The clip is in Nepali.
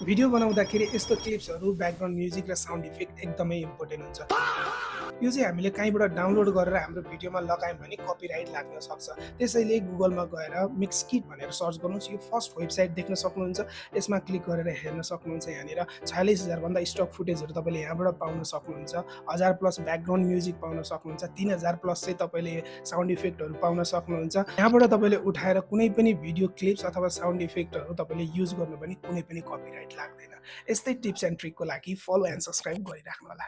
भिडियो बनाउँदाखेरि यस्तो क्लिप्सहरू, ब्याकग्राउन्ड म्युजिक र साउन्ड इफेक्ट एकदमै इम्पोर्टेन्ट हुन्छ। यो चाहिँ हामीले कहीँबाट डाउनलोड गरेर हाम्रो भिडियोमा लगायौँ भने कपिराइट लाग्न सक्छ। त्यसैले गुगलमा गएर मिक्सकिट भनेर सर्च गर्नुहोस्। यो फर्स्ट वेबसाइट देख्न सक्नुहुन्छ। यसमा क्लिक गरेर हेर्न सक्नुहुन्छ। यहाँनिर 46,000 भन्दा स्टक फुटेजहरू तपाईँले यहाँबाट पाउन सक्नुहुन्छ। 1000 प्लस ब्याकग्राउन्ड म्युजिक पाउन सक्नुहुन्छ। 3000 प्लस चाहिँ तपाईँले साउन्ड इफेक्टहरू पाउन सक्नुहुन्छ। यहाँबाट तपाईँले उठाएर कुनै पनि भिडियो क्लिप्स अथवा साउन्ड इफेक्टहरू तपाईँले युज गर्नु भने कुनै पनि कपिराइट लाग्दैन। यस्तै टिप्स एन्ड ट्रिकको लागि फलो एन्ड सब्सक्राइब गरिराख्नु होला।